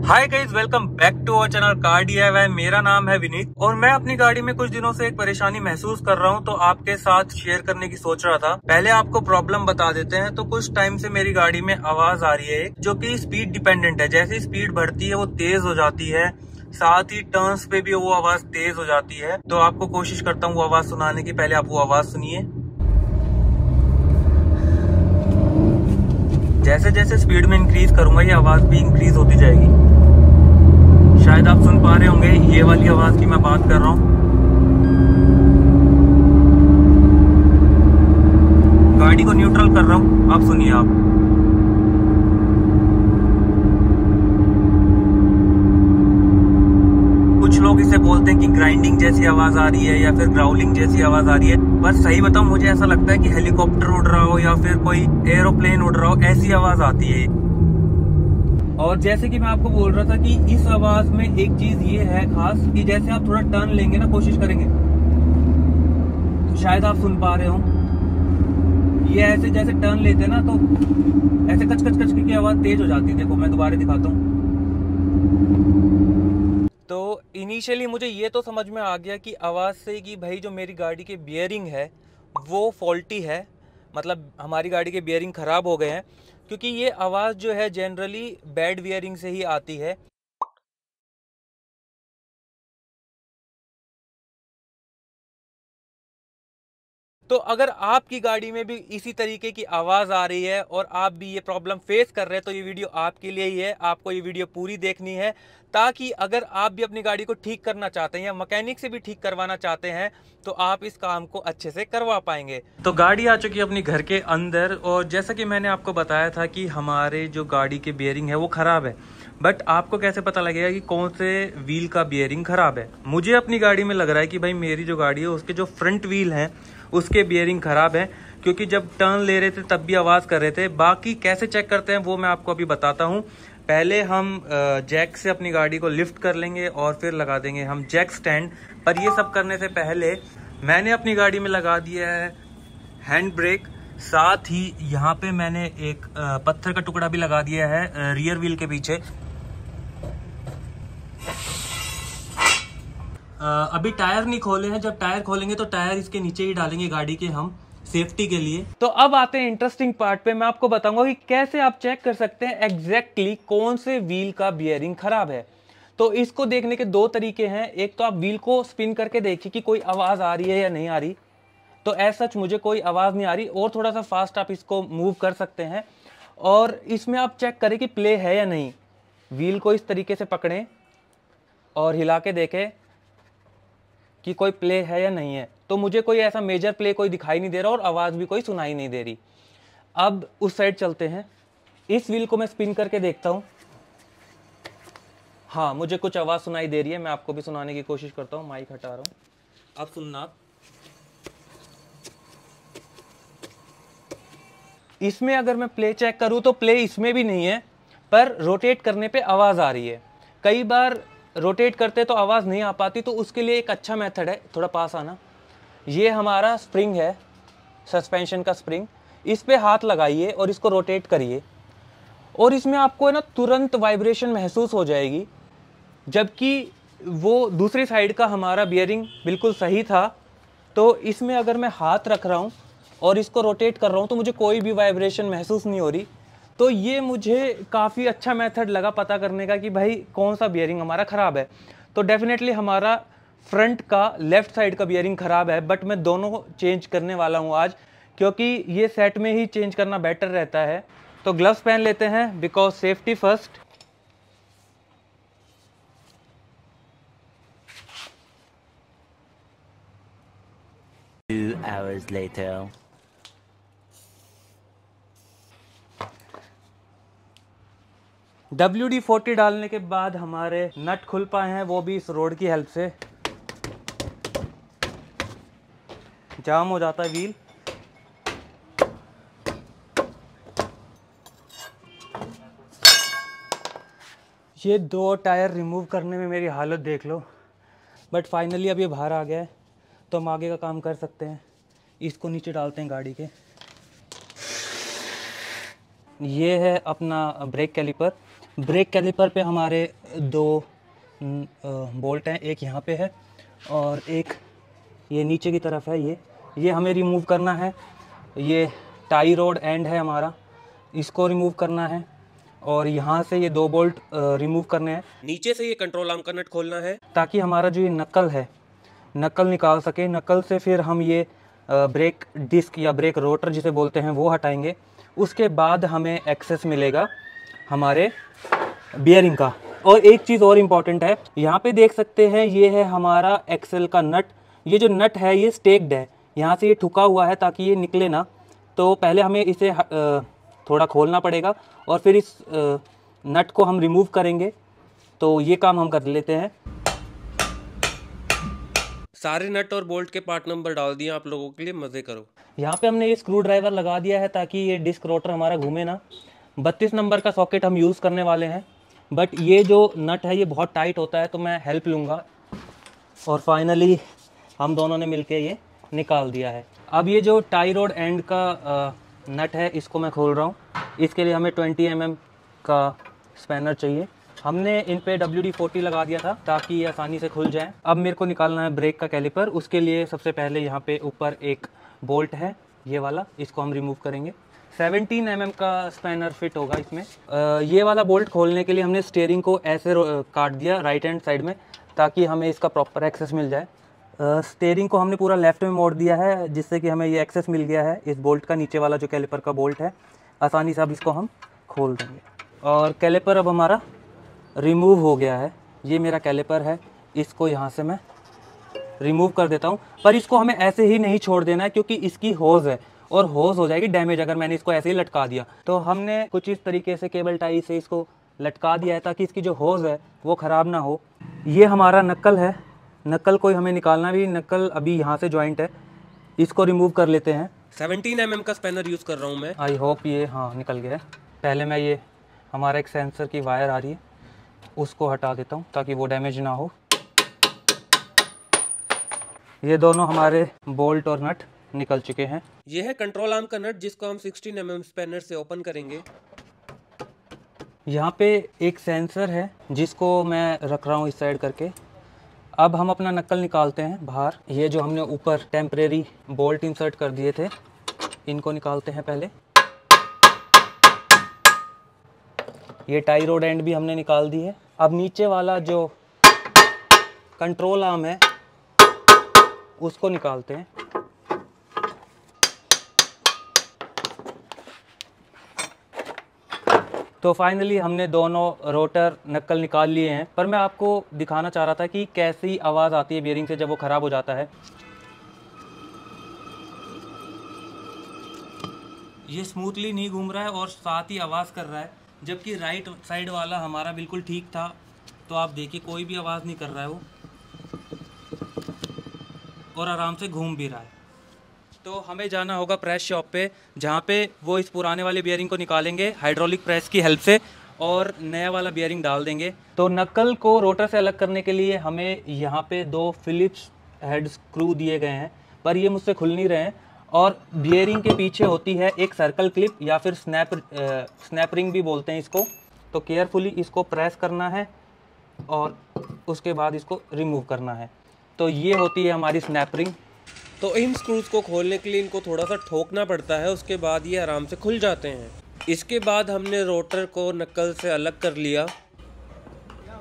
Hi guys, welcome back to our channel car DIY। मेरा नाम है विनीत और मैं अपनी गाड़ी में कुछ दिनों से एक परेशानी महसूस कर रहा हूं, तो आपके साथ शेयर करने की सोच रहा था। पहले आपको प्रॉब्लम बता देते हैं। तो कुछ टाइम से मेरी गाड़ी में आवाज आ रही है जो कि स्पीड डिपेंडेंट है। जैसे स्पीड बढ़ती है वो तेज हो जाती है, साथ ही टर्न्स पे भी वो आवाज तेज हो जाती है। तो आपको कोशिश करता हूँ वो आवाज सुनाने की। पहले आप वो आवाज सुनिए। जैसे जैसे स्पीड में इंक्रीज करूंगा ये आवाज भी इंक्रीज होती जाएगी। शायद आप सुन पा रहे होंगे, ये वाली आवाज की मैं बात कर रहा हूँ। गाड़ी को न्यूट्रल कर रहा हूँ, अब सुनिए आप। कुछ लोग इसे बोलते हैं कि ग्राइंडिंग जैसी आवाज आ रही है या फिर ग्राउलिंग जैसी आवाज आ रही है। पर सही बताऊं, मुझे ऐसा लगता है कि हेलीकॉप्टर उड़ रहा हो या फिर कोई एरोप्लेन उड़ रहा हो, ऐसी आवाज आती है। और जैसे कि मैं आपको बोल रहा था कि इस आवाज में एक चीज ये है खास कि जैसे आप थोड़ा टर्न लेंगे ना, कोशिश करेंगे, तो शायद आप सुन पा रहे हो, ये ऐसे जैसे टर्न लेते हैं ना तो ऐसे कच कच कच की आवाज तेज हो जाती है। देखो मैं दोबारा दिखाता हूँ। तो इनिशियली मुझे ये तो समझ में आ गया कि आवाज से कि भाई जो मेरी गाड़ी के बियरिंग है वो फॉल्टी है, मतलब हमारी गाड़ी के बियरिंग खराब हो गए हैं, क्योंकि ये आवाज़ जो है जनरली बैड बियरिंग से ही आती है। तो अगर आपकी गाड़ी में भी इसी तरीके की आवाज़ आ रही है और आप भी ये प्रॉब्लम फेस कर रहे हैं, तो ये वीडियो आपके लिए ही है। आपको ये वीडियो पूरी देखनी है ताकि अगर आप भी अपनी गाड़ी को ठीक करना चाहते हैं या मैकेनिक से भी ठीक करवाना चाहते हैं तो आप इस काम को अच्छे से करवा पाएंगे। तो गाड़ी आ चुकी है अपनी घर के अंदर, और जैसा कि मैंने आपको बताया था कि हमारे जो गाड़ी के बियरिंग है वो ख़राब है। बट आपको कैसे पता लगेगा कि कौन से व्हील का बियरिंग ख़राब है? मुझे अपनी गाड़ी में लग रहा है कि भाई मेरी जो गाड़ी है उसके जो फ्रंट व्हील हैं उसके बियरिंग खराब है, क्योंकि जब टर्न ले रहे थे तब भी आवाज़ कर रहे थे। बाकी कैसे चेक करते हैं वो मैं आपको अभी बताता हूँ। पहले हम जैक से अपनी गाड़ी को लिफ्ट कर लेंगे और फिर लगा देंगे हम जैक स्टैंड पर। ये सब करने से पहले मैंने अपनी गाड़ी में लगा दिया है हैंड ब्रेक, साथ ही यहाँ पे मैंने एक पत्थर का टुकड़ा भी लगा दिया है रियर व्हील के पीछे। अभी टायर नहीं खोले हैं, जब टायर खोलेंगे तो टायर इसके नीचे ही डालेंगे गाड़ी के हम, सेफ्टी के लिए। तो अब आते हैं इंटरेस्टिंग पार्ट पे। मैं आपको बताऊंगा कि कैसे आप चेक कर सकते हैं एग्जैक्टली कौन से व्हील का बियरिंग खराब है। तो इसको देखने के दो तरीके हैं। एक तो आप व्हील को स्पिन करके देखिए कि कोई आवाज आ रही है या नहीं आ रही। तो ऐसा सच मुझे कोई आवाज नहीं आ रही, और थोड़ा सा फास्ट आप इसको मूव कर सकते हैं और इसमें आप चेक करें कि प्ले है या नहीं। व्हील को इस तरीके से पकड़ें और हिला के देखें कि कोई प्ले है या नहीं है। तो मुझे कोई ऐसा मेजर प्ले कोई दिखाई नहीं दे रहा और आवाज़ भी कोई सुनाई नहीं दे रही। अब उस साइड चलते हैं। इस व्हील को मैं स्पिन करके देखता हूँ। हाँ, मुझे कुछ आवाज़ सुनाई दे रही है। मैं आपको भी सुनाने की कोशिश करता हूँ। माइक हटा रहा हूँ, अब सुनना आप। इसमें अगर मैं प्ले चेक करूँ तो प्ले इसमें भी नहीं है, पर रोटेट करने पे आवाज़ आ रही है। कई बार रोटेट करते तो आवाज़ नहीं आ पाती, तो उसके लिए एक अच्छा मेथड है, थोड़ा पास आना। ये हमारा स्प्रिंग है, सस्पेंशन का स्प्रिंग। इस पे हाथ लगाइए और इसको रोटेट करिए और इसमें आपको ना तुरंत वाइब्रेशन महसूस हो जाएगी, जबकि वो दूसरी साइड का हमारा बियरिंग बिल्कुल सही था। तो इसमें अगर मैं हाथ रख रहा हूँ और इसको रोटेट कर रहा हूँ तो मुझे कोई भी वाइब्रेशन महसूस नहीं हो रही। तो ये मुझे काफ़ी अच्छा मेथड लगा पता करने का कि भाई कौन सा बियरिंग हमारा ख़राब है। तो डेफिनेटली हमारा फ्रंट का लेफ़्ट साइड का बियरिंग ख़राब है, बट मैं दोनों चेंज करने वाला हूँ आज, क्योंकि ये सेट में ही चेंज करना बेटर रहता है। तो ग्लव्स पहन लेते हैं, because safety first. Two hours later. WD-40 डालने के बाद हमारे नट खुल पाए हैं, वो भी इस रोड की हेल्प से। जाम हो जाता है व्हील। ये दो टायर रिमूव करने में मेरी हालत देख लो, बट फाइनली अब ये बाहर आ गया है तो हम आगे का काम कर सकते हैं। इसको नीचे डालते हैं गाड़ी के। ये है अपना ब्रेक कैलिपर। ब्रेक कैलिपर पे हमारे 2 बोल्ट हैं, एक यहाँ पे है और एक ये नीचे की तरफ है। ये हमें रिमूव करना है। ये टाई रोड एंड है हमारा, इसको रिमूव करना है और यहाँ से ये 2 बोल्ट रिमूव करने हैं। नीचे से ये कंट्रोल आर्म का नट खोलना है ताकि हमारा जो ये नक्कल है, नक्कल निकाल सके। नक्कल से फिर हम ये ब्रेक डिस्क या ब्रेक रोटर जिसे बोलते हैं वो हटाएंगे। उसके बाद हमें एक्सेस मिलेगा हमारे बियरिंग का। और एक चीज़ और इम्पॉर्टेंट है, यहाँ पे देख सकते हैं ये है हमारा एक्सेल का नट। ये जो नट है ये स्टेक्ड है, यहाँ से ये ठुका हुआ है ताकि ये निकले ना। तो पहले हमें इसे थोड़ा खोलना पड़ेगा और फिर इस नट को हम रिमूव करेंगे। तो ये काम हम कर लेते हैं। सारे नट और बोल्ट के पार्ट नंबर डाल दिए आप लोगों के लिए, मज़े करो। यहाँ पे हमने ये स्क्रू ड्राइवर लगा दिया है ताकि ये डिस्क रोटर हमारा घूमे ना। 32 नंबर का सॉकेट हम यूज़ करने वाले हैं, बट ये जो नट है ये बहुत टाइट होता है तो मैं हेल्प लूँगा। और फाइनली हम दोनों ने मिलके ये निकाल दिया है। अब ये जो टाई रोड एंड का नट है इसको मैं खोल रहा हूँ। इसके लिए हमें 20 mm का स्पैनर चाहिए। हमने इन पे WD-40 लगा दिया था ताकि ये आसानी से खुल जाए। अब मेरे को निकालना है ब्रेक का कैलिपर। उसके लिए सबसे पहले यहाँ पे ऊपर एक बोल्ट है ये वाला, इसको हम रिमूव करेंगे। 17 mm का स्पैनर फिट होगा इसमें। ये वाला बोल्ट खोलने के लिए हमने स्टीयरिंग को ऐसे काट दिया राइट हैंड साइड में ताकि हमें इसका प्रॉपर एक्सेस मिल जाए। स्टीयरिंग को हमने पूरा लेफ़्ट में मोड़ दिया है जिससे कि हमें ये एक्सेस मिल गया है इस बोल्ट का। नीचे वाला जो कैलिपर का बोल्ट है आसानी से अब इसको हम खोल देंगे और कैलिपर अब हमारा रिमूव हो गया है। ये मेरा कैलिपर है, इसको यहाँ से मैं रिमूव कर देता हूँ। पर इसको हमें ऐसे ही नहीं छोड़ देना है क्योंकि इसकी होज़ है और होज़ हो जाएगी डैमेज अगर मैंने इसको ऐसे ही लटका दिया। तो हमने कुछ इस तरीके से केबल टाई से इसको लटका दिया है ताकि इसकी जो होज़ है वो ख़राब ना हो। ये हमारा नक्कल है, नक्कल को हमें निकालना भी। नक्कल अभी यहाँ से जॉइंट है, इसको रिमूव कर लेते हैं। 17 mm का स्पैनर यूज़ कर रहा हूँ मैं। आई होप ये हाँ निकल गया है। पहले मैं ये हमारा एक सेंसर की वायर आ रही है उसको हटा देता हूँ ताकि वो डैमेज ना हो। ये दोनों हमारे बोल्ट और नट निकल चुके हैं। ये है कंट्रोल आर्म का नट जिसको हम 16 mm स्पैनर से ओपन करेंगे। यहाँ पे एक सेंसर है जिसको मैं रख रहा हूँ इस साइड करके। अब हम अपना नक्कल निकालते हैं बाहर। ये जो हमने ऊपर टेम्परेरी बोल्ट इंसर्ट कर दिए थे इनको निकालते हैं पहले। ये टाई रोड एंड भी हमने निकाल दी है। अब नीचे वाला जो कंट्रोल आर्म है उसको निकालते हैं। तो फाइनली हमने दोनों रोटर नक्कल निकाल लिए हैं। पर मैं आपको दिखाना चाह रहा था कि कैसी आवाज़ आती है बियरिंग से जब वो ख़राब हो जाता है। ये स्मूथली नहीं घूम रहा है और साथ ही आवाज़ कर रहा है, जबकि राइट साइड वाला हमारा बिल्कुल ठीक था। तो आप देखिए कोई भी आवाज़ नहीं कर रहा है वो और आराम से घूम भी रहा है। तो हमें जाना होगा प्रेस शॉप पे जहाँ पे वो इस पुराने वाले बियरिंग को निकालेंगे हाइड्रोलिक प्रेस की हेल्प से और नया वाला बियरिंग डाल देंगे। तो नक्कल को रोटर से अलग करने के लिए हमें यहाँ पे 2 फिलिप्स हेड स्क्रू दिए गए हैं पर ये मुझसे खुल नहीं रहे हैं। और बियरिंग के पीछे होती है एक सर्कल क्लिप या फिर स्नैप रिंग भी बोलते हैं इसको। तो केयरफुली इसको प्रेस करना है और उसके बाद इसको रिमूव करना है। तो ये होती है हमारी स्नैप रिंग। तो इन स्क्रूज़ को खोलने के लिए इनको थोड़ा सा ठोकना पड़ता है, उसके बाद ये आराम से खुल जाते हैं। इसके बाद हमने रोटर को नक्कल से अलग कर लिया।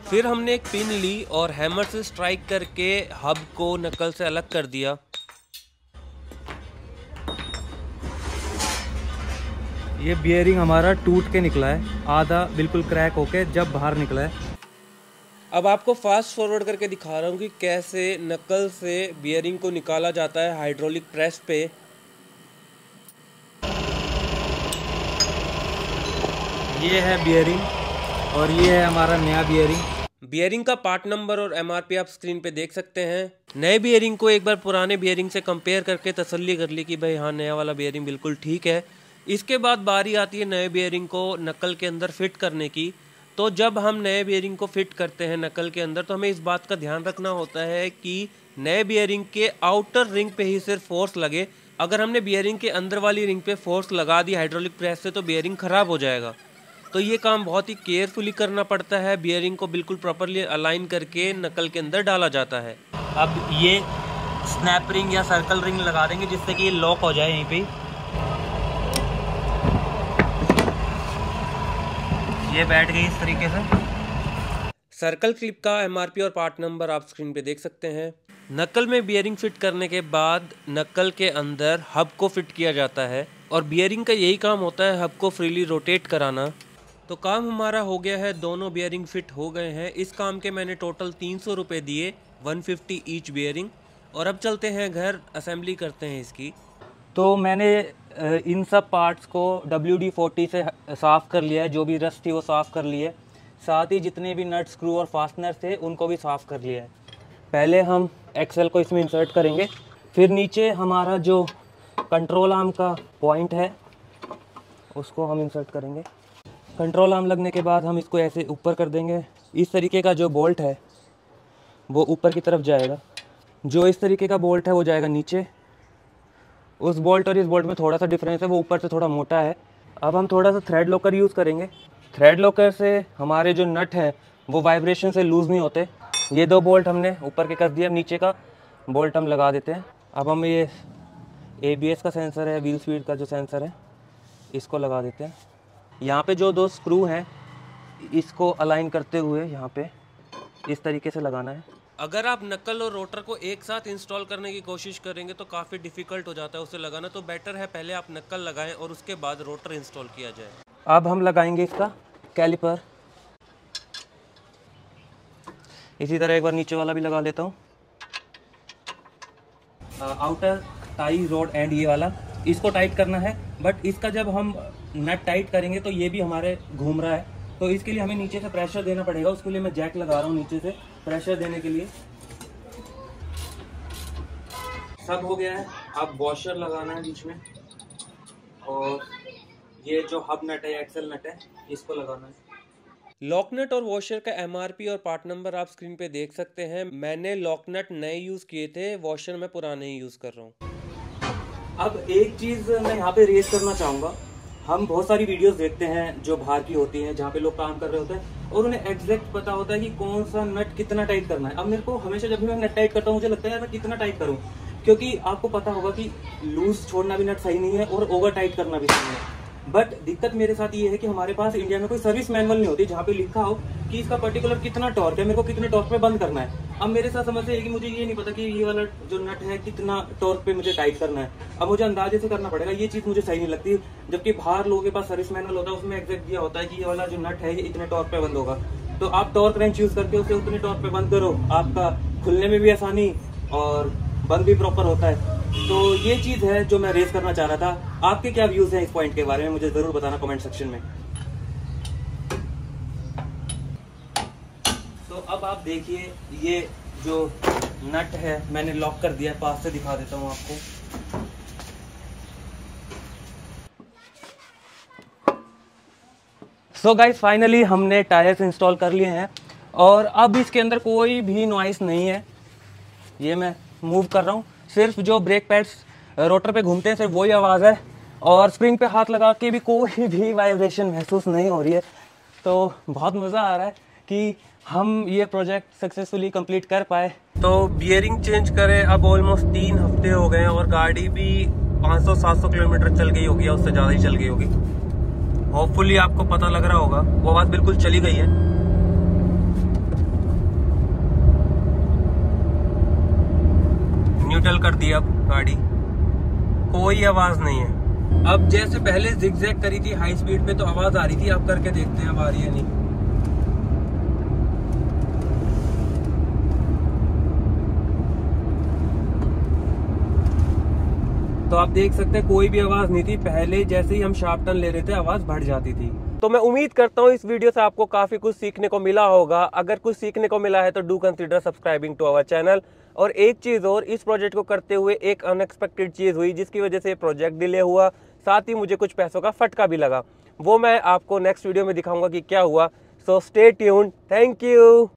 फिर हमने एक पिन ली और हैमर से स्ट्राइक करके हब को नक्कल से अलग कर दिया। ये बियरिंग हमारा टूट के निकला है, आधा बिल्कुल क्रैक होके जब बाहर निकला है। अब आपको फास्ट फॉरवर्ड करके दिखा रहा हूँ कि कैसे नक्कल से बियरिंग को निकाला जाता है हाइड्रोलिक प्रेस पे। ये है बियरिंग और ये है हमारा नया बियरिंग। बियरिंग का पार्ट नंबर और एमआरपी आप स्क्रीन पे देख सकते हैं। नए बियरिंग को एक बार पुराने बियरिंग से कंपेयर करके तसल्ली कर ली कि भाई हाँ नया वाला बियरिंग बिल्कुल ठीक है। इसके बाद बारी आती है नए बियरिंग को नक्कल के अंदर फिट करने की। तो जब हम नए बियरिंग को फिट करते हैं नक्कल के अंदर तो हमें इस बात का ध्यान रखना होता है कि नए बियरिंग के आउटर रिंग पे ही सिर्फ फोर्स लगे। अगर हमने बियरिंग के अंदर वाली रिंग पे फोर्स लगा दी हाइड्रोलिक प्रेस से तो बियरिंग ख़राब हो जाएगा। तो ये काम बहुत ही केयरफुली करना पड़ता है। बियरिंग को बिल्कुल प्रॉपरली अलाइन करके नकल के अंदर डाला जाता है। अब ये स्नैप रिंग या सर्कल रिंग लगा देंगे जिससे कि ये लॉक हो जाए यहीं पे। ये बैठ गई इस तरीके से। सर्कल क्लिप का एमआरपी और पार्ट नंबर आप स्क्रीन पे देख सकते हैं। नकल में बियरिंग फिट करने के बाद नकल के अंदर हब को फिट किया जाता है और बियरिंग का यही काम होता है, हब को फ्रीली रोटेट कराना। तो काम हमारा हो गया है, दोनों बियरिंग फिट हो गए हैं। इस काम के मैंने टोटल 300 रुपये दिए, 150 ईच बियरिंग। और अब चलते हैं घर, असेंबली करते हैं इसकी। तो मैंने इन सब पार्ट्स को WD-40 से साफ़ कर लिया है, जो भी रस्ट थी वो साफ़ कर ली है। साथ ही जितने भी नट स्क्रू और फास्टनर थे उनको भी साफ़ कर लिया है। पहले हम एक्सेल को इसमें इंसर्ट करेंगे, फिर नीचे हमारा जो कंट्रोल आर्म का पॉइंट है उसको हम इंसर्ट करेंगे। कंट्रोल आर्म लगने के बाद हम इसको ऐसे ऊपर कर देंगे। इस तरीके का जो बोल्ट है वो ऊपर की तरफ जाएगा, जो इस तरीके का बोल्ट है वो जाएगा नीचे। उस बोल्ट और इस बोल्ट में थोड़ा सा डिफरेंस है, वो ऊपर से थोड़ा मोटा है। अब हम थोड़ा सा थ्रेड लॉकर यूज़ करेंगे। थ्रेड लॉकर से हमारे जो नट हैं वो वाइब्रेशन से लूज़ नहीं होते। ये 2 बोल्ट हमने ऊपर के कस दिया, नीचे का बोल्ट हम लगा देते हैं। अब हम ये ABS का सेंसर है, व्हील स्पीड का जो सेंसर है, इसको लगा देते हैं। यहाँ पे जो 2 स्क्रू हैं इसको अलाइन करते हुए यहाँ पे इस तरीके से लगाना है। अगर आप नकल और रोटर को एक साथ इंस्टॉल करने की कोशिश करेंगे तो काफ़ी डिफ़िकल्ट हो जाता है उसे लगाना। तो बेटर है पहले आप नकल लगाएं और उसके बाद रोटर इंस्टॉल किया जाए। अब हम लगाएंगे इसका कैलिपर। इसी तरह एक बार नीचे वाला भी लगा लेता हूँ। आउटर टाई रोड एंड ये वाला, इसको टाइट करना है। बट इसका जब हम नट टाइट करेंगे तो ये भी हमारे घूम रहा है, तो इसके लिए हमें नीचे से प्रेशर देना पड़ेगा। उसके लिए मैं जैक लगा रहा हूँ नीचे से प्रेशर देने के लिए। सब हो गया है। अब वॉशर लगाना है बीच में, और ये जो हब नट है, एक्सेल नट है, इसको लगाना है। लॉक नट और वॉशर का एमआरपी और पार्ट नंबर आप स्क्रीन पे देख सकते हैं। मैंने लॉक नट नए यूज़ किए थे, वॉशर मैं पुराने ही यूज़ कर रहा हूँ। अब एक चीज़ मैं यहाँ पे रेज करना चाहूँगा। हम बहुत सारी वीडियोस देखते हैं जो बाहर की होती हैं, जहाँ पे लोग काम कर रहे होते हैं और उन्हें एग्जैक्ट पता होता है कि कौन सा नट कितना टाइट करना है। अब मेरे को हमेशा जब भी मैं नट टाइट करता हूँ मुझे लगता है यार मैं कितना टाइट करूँ, क्योंकि आपको पता होगा कि लूज छोड़ना भी नट सही नहीं है और ओवर टाइट करना भी सही नहीं है। बट दिक्कत मेरे साथ ये है कि हमारे पास इंडिया में कोई सर्विस मैनुअल नहीं होती जहाँ पे लिखा हो कि इसका पर्टिकुलर कितना टॉर्क है, मेरे को कितने टॉर्क पे बंद करना है। अब मेरे साथ समस्या है कि मुझे ये नहीं पता कि ये वाला जो नट है कितना टॉर्क पे मुझे टाइट करना है। अब मुझे अंदाजे से करना पड़ेगा, ये चीज़ मुझे सही नहीं लगती। जबकि बाहर लोगों के पास सर्विस मैनुअल होता है, उसमें एग्जैक्ट दिया होता है कि ये वाला जो नट है ये इतने टॉर्क पे बंद होगा। तो आप टॉर्क रेंच यूज करके उसे उतने टॉर्क पे बंद करो, आपका खुलने में भी आसानी और बंद भी प्रॉपर होता है। तो ये चीज़ है जो मैं रेज करना चाह रहा था। आपके क्या व्यूज हैं इस पॉइंट के बारे में, मुझे जरूर बताना कमेंट सेक्शन में। तो अब आप देखिए ये जो नट है मैंने लॉक कर दिया है, पास से दिखा देता हूँ आपको। सो गाइस फाइनली हमने टायर्स इंस्टॉल कर लिए हैं और अब इसके अंदर कोई भी नॉइस नहीं है। ये मैं मूव कर रहा हूँ, सिर्फ जो ब्रेक पैड्स रोटर पे घूमते हैं सिर्फ वही आवाज़ है, और स्प्रिंग पे हाथ लगा के भी कोई भी वाइब्रेशन महसूस नहीं हो रही है। तो बहुत मज़ा आ रहा है कि हम ये प्रोजेक्ट सक्सेसफुली कंप्लीट कर पाए। तो बियरिंग चेंज करे अब ऑलमोस्ट 3 हफ्ते हो गए हैं और गाड़ी भी 500-700 किलोमीटर चल गई होगी, उससे ज़्यादा ही चल गई होगी। होपफुली आपको पता लग रहा होगा, वो आवाज़ बिल्कुल चली गई है। न्यूट्रल कर दी अब गाड़ी, कोई आवाज़ नहीं है। अब जैसे पहले जिगजैग करी थी हाई स्पीड पे तो आवाज़ आ रही थी, अब करके देखते हैं अब आ रही है नहीं। तो आप देख सकते हैं कोई भी आवाज नहीं थी। पहले जैसे ही हम शार्प टर्न ले रहे थे आवाज बढ़ जाती थी। तो मैं उम्मीद करता हूँ इस वीडियो से आपको काफी कुछ सीखने को मिला होगा। अगर कुछ सीखने को मिला है तो do consider subscribing to our channel. और एक चीज और, इस प्रोजेक्ट को करते हुए एक अनएक्सपेक्टेड चीज हुई जिसकी वजह से प्रोजेक्ट डिले हुआ, साथ ही मुझे कुछ पैसों का फटका भी लगा। वो मैं आपको नेक्स्ट वीडियो में दिखाऊंगा कि क्या हुआ। So stay tuned, thank you.